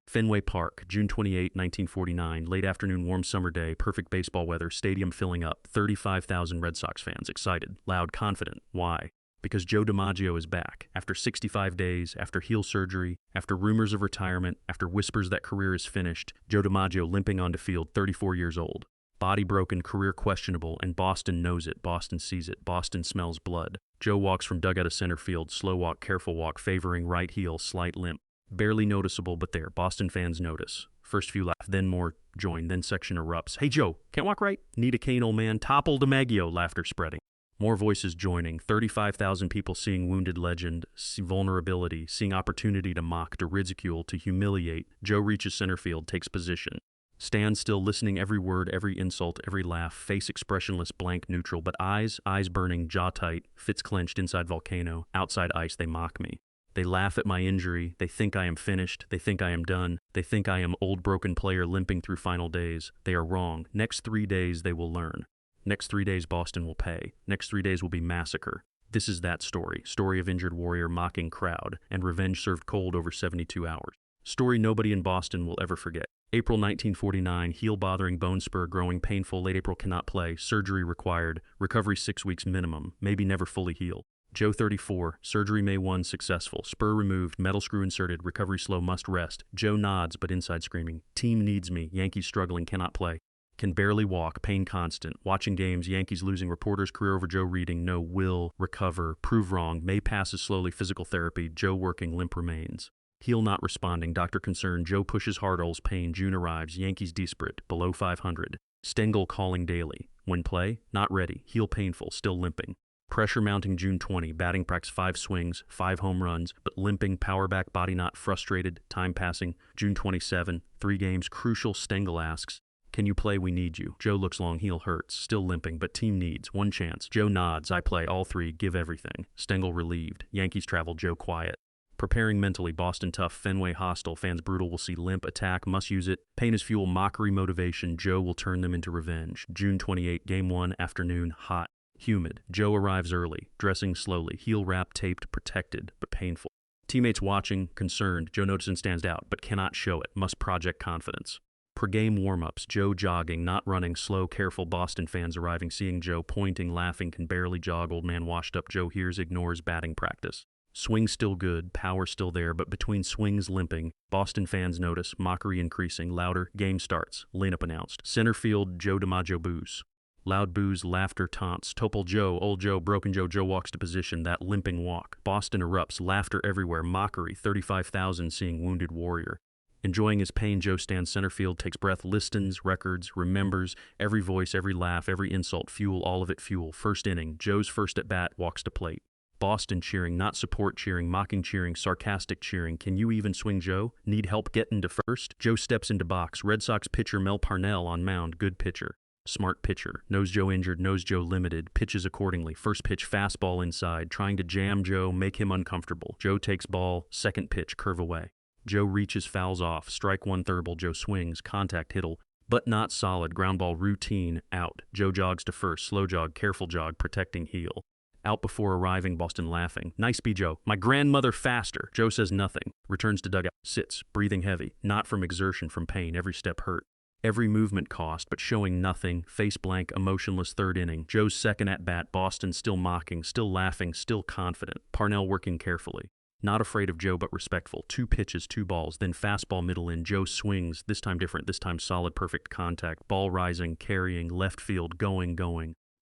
Fenway Park, June 28, 1949, late afternoon, warm summer day, perfect baseball weather, stadium filling up, 35,000 Red Sox fans, excited, loud, confident. Why? Because Joe DiMaggio is back. After 65 days, after heel surgery, after rumors of retirement, after whispers that career is finished, Joe DiMaggio limping onto field, 34 years old. Body broken, career questionable, and Boston knows it, Boston sees it, Boston smells blood. Joe walks from dugout to center field, slow walk, careful walk, favoring right heel, slight limp. Barely noticeable, but there. Boston fans notice. First few laugh, then more join, then section erupts. Hey Joe, can't walk right? Need a cane, old man. Topple DiMaggio, laughter spreading. More voices joining. 35,000 people seeing wounded legend, see vulnerability, seeing opportunity to mock, to ridicule, to humiliate. Joe reaches center field, takes position. Stands still, listening every word, every insult, every laugh, face expressionless, blank, neutral, but eyes burning, jaw tight, fists clenched, inside volcano, outside ice, they mock me. They laugh at my injury, they think I am finished, they think I am done, they think I am old broken player limping through final days. They are wrong. Next 3 days they will learn. Next 3 days Boston will pay. Next 3 days will be massacre. This is that story. Story of injured warrior, mocking crowd, and revenge served cold over 72 hours. Story nobody in Boston will ever forget. April 1949, heel bothering, bone spur growing, painful, late April cannot play, surgery required, recovery 6 weeks minimum, maybe never fully healed. Joe 34, surgery May 1 successful, spur removed, metal screw inserted, recovery slow, must rest. Joe nods, but inside screaming, team needs me, Yankees struggling, cannot play. Can barely walk, pain constant, watching games, Yankees losing, reporters career over, Joe reading, no, will, recover, prove wrong, May passes slowly, physical therapy, Joe working, limp remains. Heel not responding, doctor concerned, Joe pushes hard, Oles pain, June arrives, Yankees desperate, below 500. Stengel calling daily. When play? Not ready, heel painful, still limping. Pressure mounting June 20, batting practice 5 swings, 5 home runs, but limping, power back, body not, frustrated, time passing. June 27, 3 games, crucial, Stengel asks, can you play, we need you. Joe looks long, heel hurts, still limping, but team needs, 1 chance. Joe nods, I play, all 3, give everything. Stengel relieved, Yankees travel, Joe quiet. Preparing mentally, Boston tough, Fenway hostile, fans brutal, will see limp, attack, must use it. Pain is fuel, mockery, motivation, Joe will turn them into revenge. June 28, game 1, afternoon, hot. Humid. Joe arrives early, dressing slowly, heel wrapped, taped, protected, but painful. Teammates watching, concerned. Joe notices and stands out, but cannot show it, must project confidence. Per-game warm-ups, Joe jogging, not running, slow, careful, Boston fans arriving, seeing Joe, pointing, laughing, can barely jog, old man washed up, Joe hears, ignores, batting practice. Swing still good, power still there, but between swings limping, Boston fans notice, mockery increasing, louder, game starts, lineup announced. Center field, Joe DiMaggio boos. Loud boos, laughter, taunts. Topple Joe, old Joe, broken Joe. Joe walks to position, that limping walk. Boston erupts, laughter everywhere, mockery, 35,000 seeing wounded warrior. Enjoying his pain, Joe stands center field, takes breath, listens, records, remembers, every voice, every laugh, every insult, fuel, all of it fuel. First inning, Joe's first at bat, walks to plate. Boston cheering, not support cheering, mocking cheering, sarcastic cheering. Can you even swing, Joe? Need help getting to first? Joe steps into box. Red Sox pitcher Mel Parnell on mound, good pitcher. Smart pitcher. Knows Joe injured, knows Joe limited, pitches accordingly. First pitch, fastball inside, trying to jam Joe, make him uncomfortable. Joe takes ball, second pitch, curve away. Joe reaches, fouls off, strike 1 third ball, Joe swings, contact hittle, but not solid, ground ball routine, out. Joe jogs to first, slow jog, careful jog, protecting heel. Out before arriving, Boston laughing. Nice be Joe. My grandmother faster. Joe says nothing. Returns to dugout. Sits, breathing heavy. Not from exertion, from pain. Every step hurt. Every movement cost, but showing nothing. Face blank, emotionless third inning. Joe's second at bat. Boston still mocking, still laughing, still confident. Parnell working carefully. Not afraid of Joe, but respectful. 2 pitches, 2 balls. Then fastball middle in. Joe swings. This time different. This time solid, perfect contact. Ball rising, carrying, left field, going.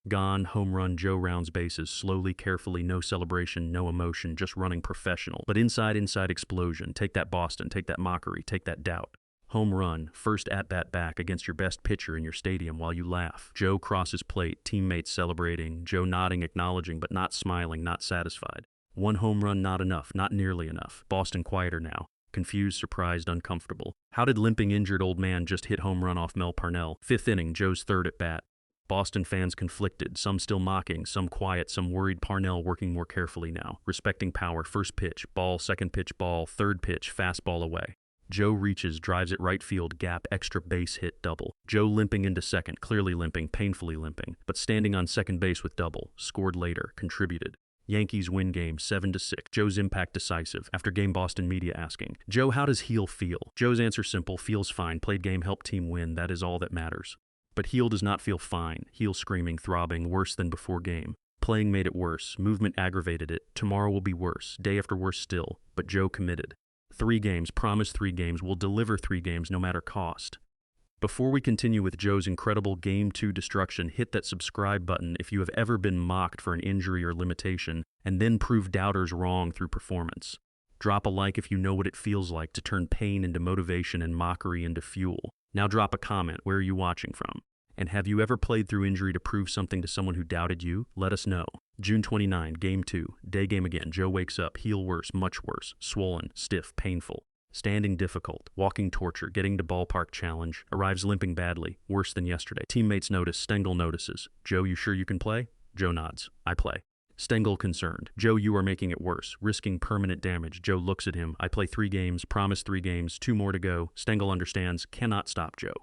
Gone, home run, Joe rounds bases, slowly, carefully, no celebration, no emotion, just running professional. But inside explosion. Take that Boston, take that mockery, take that doubt. Home run, first at-bat back against your best pitcher in your stadium while you laugh. Joe crosses plate, teammates celebrating, Joe nodding, acknowledging, but not smiling, not satisfied. 1 home run, not enough, not nearly enough. Boston quieter now. Confused, surprised, uncomfortable. How did limping injured old man just hit home run off Mel Parnell? 5th inning, Joe's third at bat. Boston fans conflicted, some still mocking, some quiet, some worried. Parnell working more carefully now, respecting power. First pitch, ball, second pitch, ball, third pitch, fastball away. Joe reaches, drives it right field, gap, extra base hit, double. Joe limping into second, clearly limping, painfully limping, but standing on second base with double, scored later, contributed. Yankees win game 7-6. Joe's impact decisive. After game, Boston media asking, Joe, how does heel feel? Joe's answer simple, feels fine. Played game, helped team win. That is all that matters. But heel does not feel fine. Heel screaming, throbbing, worse than before game. Playing made it worse. Movement aggravated it. Tomorrow will be worse. Day after worse still. But Joe committed. 3 games, promised 3 games, will deliver 3 games no matter cost. Before we continue with Joe's incredible Game 2 destruction, hit that subscribe button if you have ever been mocked for an injury or limitation, and then prove doubters wrong through performance. Drop a like if you know what it feels like to turn pain into motivation and mockery into fuel. Now drop a comment. Where are you watching from? And have you ever played through injury to prove something to someone who doubted you? Let us know. June 29, Game 2, day game again. Joe wakes up, heel worse, much worse, swollen, stiff, painful. Standing difficult, walking torture, getting to ballpark challenge, arrives limping badly, worse than yesterday. Teammates notice, Stengel notices. Joe, you sure you can play? Joe nods. I play. Stengel concerned. Joe, you are making it worse, risking permanent damage. Joe looks at him. I play 3 games, promise 3 games, 2 more to go. Stengel understands, cannot stop Joe.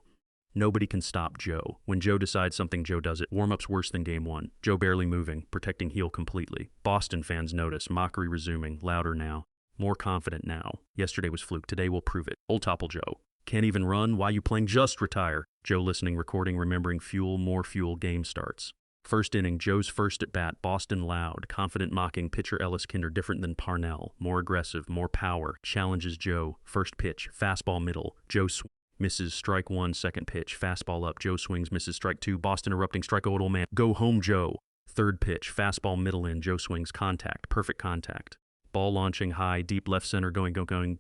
Nobody can stop Joe. When Joe decides something, Joe does it. Warm-up's worse than game 1. Joe barely moving, protecting heel completely. Boston fans notice, mockery resuming, louder now. More confident now. Yesterday was fluke. Today will prove it. Old Topple Joe. Can't even run? Why you playing? Just retire. Joe listening, recording, remembering fuel, more fuel, game starts. First inning, Joe's first at bat. Boston loud, confident mocking. Pitcher Ellis Kinder different than Parnell. More aggressive, more power. Challenges Joe. First pitch, fastball middle. Joe misses, strike 1, second pitch. Fastball up. Joe swings, misses, strike 2. Boston erupting, strike old man. Go home Joe. Third pitch, fastball middle in. Joe swings, contact, perfect contact. Ball launching high, deep left center, going,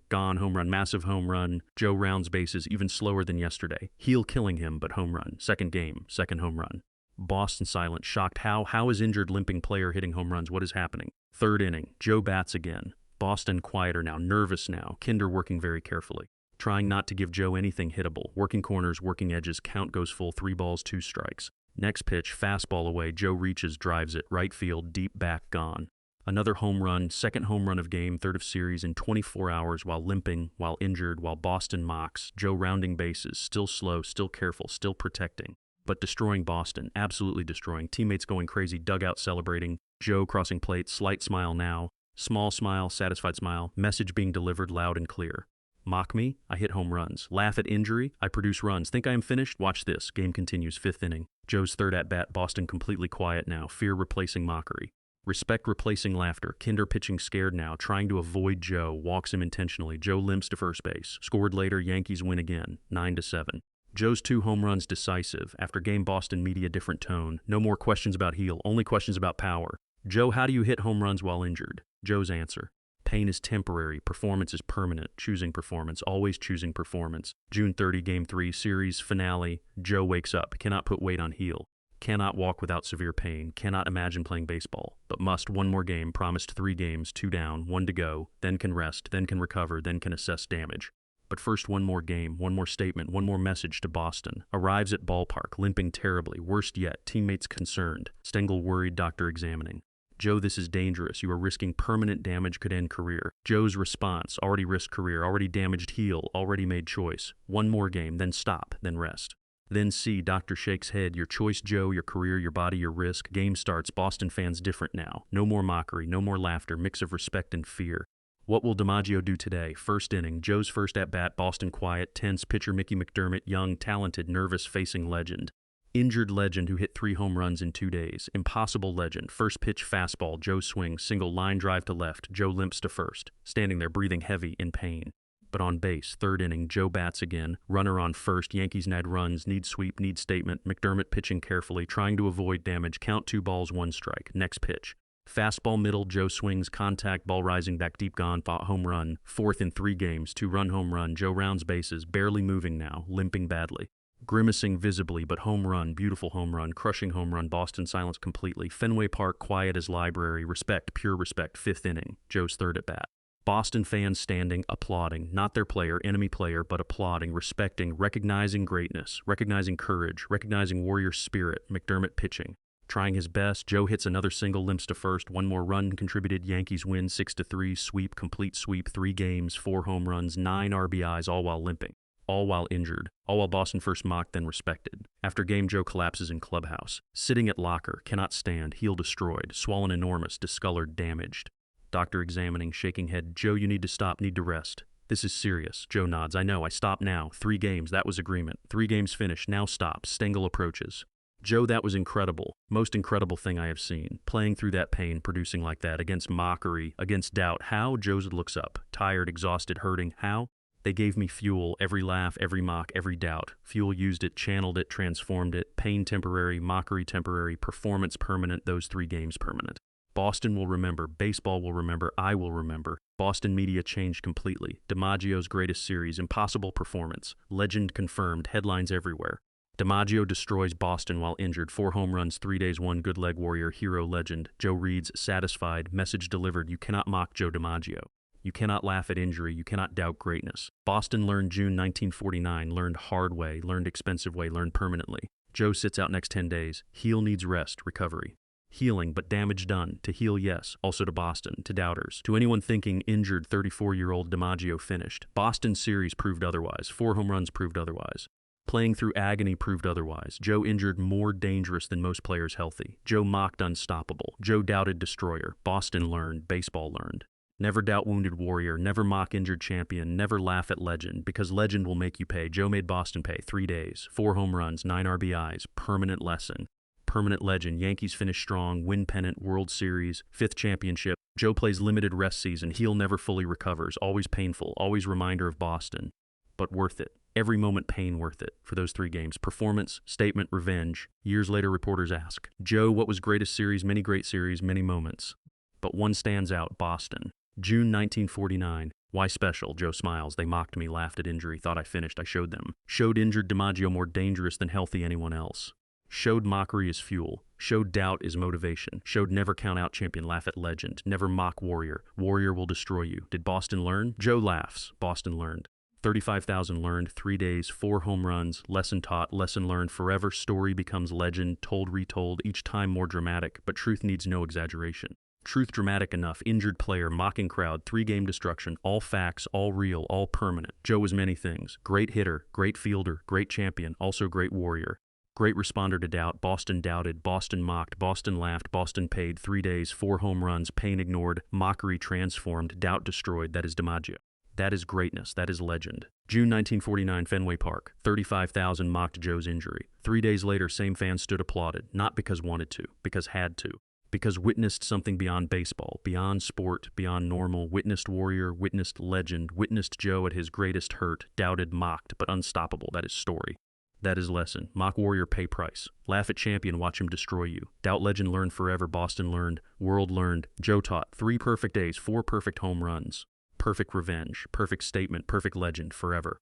gone, home run, massive home run. Joe rounds bases, even slower than yesterday. Heel killing him, but home run. Second game, second home run. Boston silent, shocked. How is injured limping player hitting home runs? What is happening? Third inning, Joe bats again. Boston quieter now, nervous now. Kinder working very carefully. Trying not to give Joe anything hittable. Working corners, working edges, count goes full, 3 balls, 2 strikes. Next pitch, fastball away. Joe reaches, drives it, right field, deep back, gone. Another home run, second home run of game, third of series in 24 hours while limping, while injured, while Boston mocks. Joe rounding bases, still slow, still careful, still protecting. But destroying Boston, absolutely destroying. Teammates going crazy, dugout celebrating. Joe crossing plate, slight smile now. Small smile, satisfied smile. Message being delivered loud and clear. Mock me? I hit home runs. Laugh at injury? I produce runs. Think I am finished? Watch this. Game continues, 5th inning. Joe's third at bat, Boston completely quiet now. Fear replacing mockery. Respect replacing laughter. Kinder pitching scared now, trying to avoid Joe, walks him intentionally. Joe limps to first base. Scored later, Yankees win again, 9-7. Joe's 2 home runs decisive. After game, Boston media different tone. No more questions about heel, only questions about power. Joe, how do you hit home runs while injured? Joe's answer. Pain is temporary, performance is permanent. Choosing performance, always choosing performance. June 30, Game 3, series finale. Joe wakes up, cannot put weight on heel. Cannot walk without severe pain, cannot imagine playing baseball, but must 1 more game, promised 3 games, 2 down, 1 to go, then can rest, then can recover, then can assess damage. But first 1 more game, 1 more statement, 1 more message to Boston. Arrives at ballpark, limping terribly, worst yet, teammates concerned. Stengel worried, doctor examining. Joe, this is dangerous. You are risking permanent damage, could end career. Joe's response, already risked career, already damaged heel, already made choice. 1 more game, then stop, then rest. Then see, doctor shakes head. Your choice, Joe, your career, your body, your risk. Game starts. Boston fans different now. No more mockery, no more laughter, mix of respect and fear. What will DiMaggio do today? First inning. Joe's first at-bat. Boston quiet, tense. Pitcher Mickey McDermott, young, talented, nervous, facing legend. Injured legend who hit 3 home runs in 2 days. Impossible legend. First pitch fastball. Joe swings. Single line drive to left. Joe limps to first. Standing there breathing heavy in pain. But on base, 3rd inning, Joe bats again. Runner on first. Yankees need runs, need sweep, need statement. McDermott pitching carefully, trying to avoid damage. Count 2 balls, 1 strike. Next pitch. Fastball middle, Joe swings, contact, ball rising back deep, gone, home run. 4th in 3 games, 2-run home run. Joe rounds bases, barely moving now, limping badly. Grimacing visibly, but home run, beautiful home run, crushing home run. Boston silence completely. Fenway Park quiet as library. Respect, pure respect. 5th inning, Joe's 3rd at bat. Boston fans standing, applauding, not their player, enemy player, but applauding, respecting, recognizing greatness, recognizing courage, recognizing warrior spirit. McDermott pitching. Trying his best, Joe hits another single, limps to first. 1 more run contributed. Yankees win 6-3, sweep, complete sweep, 3 games, 4 home runs, 9 RBIs, all while limping. all while injured, all while Boston first mocked then respected. After game, Joe collapses in clubhouse. Sitting at locker, cannot stand, heel destroyed, swollen enormous, discolored, damaged. Doctor examining, shaking head, Joe, you need to stop, need to rest. This is serious. Joe nods. I know, I stop now. 3 games, that was agreement. 3 games finished, now stop. Stengel approaches. Joe, that was incredible. Most incredible thing I have seen. Playing through that pain, producing like that, against mockery, against doubt. How? Joe looks up. Tired, exhausted, hurting. How? They gave me fuel, every laugh, every mock, every doubt. Fuel used it, channeled it, transformed it. Pain temporary, mockery temporary, performance permanent, those 3 games permanent. Boston will remember, baseball will remember, I will remember. Boston media changed completely. DiMaggio's greatest series, impossible performance. Legend confirmed, headlines everywhere. DiMaggio destroys Boston while injured. 4 home runs, 3 days, 1 good leg warrior, hero legend. Joe reads, satisfied, message delivered. You cannot mock Joe DiMaggio. You cannot laugh at injury. You cannot doubt greatness. Boston learned June 1949, learned hard way, learned expensive way, learned permanently. Joe sits out next 10 days. Heel needs rest, recovery. Healing, but damage done. To heal, yes. Also to Boston, to doubters. To anyone thinking injured 34-year-old DiMaggio finished. Boston series proved otherwise. 4 home runs proved otherwise. Playing through agony proved otherwise. Joe injured more dangerous than most players healthy. Joe mocked unstoppable. Joe doubted destroyer. Boston learned. Baseball learned. Never doubt wounded warrior. Never mock injured champion. Never laugh at legend, because legend will make you pay. Joe made Boston pay. 3 days. 4 home runs. 9 RBIs. Permanent lesson. Permanent legend. Yankees finish strong. Win pennant. World Series. 5th championship. Joe plays limited rest season. Heel never fully recovers. Always painful. Always reminder of Boston. But worth it. Every moment pain worth it for those 3 games. Performance, statement, revenge. Years later, reporters ask, Joe, what was greatest series? Many great series, many moments. But one stands out, Boston. June 1949. Why special? Joe smiles. They mocked me, laughed at injury, thought I finished. I showed them. Showed injured DiMaggio more dangerous than healthy anyone else. Showed mockery is fuel. Showed doubt is motivation. Showed never count out champion, laugh at legend. Never mock warrior. Warrior will destroy you. Did Boston learn? Joe laughs. Boston learned. 35,000 learned, 3 days, 4 home runs, lesson taught, lesson learned, forever, story becomes legend, told, retold, each time more dramatic, but truth needs no exaggeration. Truth dramatic enough, injured player, mocking crowd, 3-game destruction, all facts, all real, all permanent. Joe was many things. Great hitter, great fielder, great champion, also great warrior. Great responder to doubt, Boston doubted, Boston mocked, Boston laughed, Boston paid, 3 days, 4 home runs, pain ignored, mockery transformed, doubt destroyed, that is DiMaggio. That is greatness. That is legend. June 1949, Fenway Park. 35,000 mocked Joe's injury. 3 days later, same fans stood applauded. Not because wanted to, because had to. Because witnessed something beyond baseball, beyond sport, beyond normal. Witnessed warrior, witnessed legend, witnessed Joe at his greatest hurt. Doubted, mocked, but unstoppable. That is story. That is lesson. Mock warrior, pay price. Laugh at champion, watch him destroy you. Doubt legend learned forever. Boston learned. World learned. Joe taught. 3 perfect days, 4 perfect home runs. Perfect revenge, perfect statement, perfect legend, forever.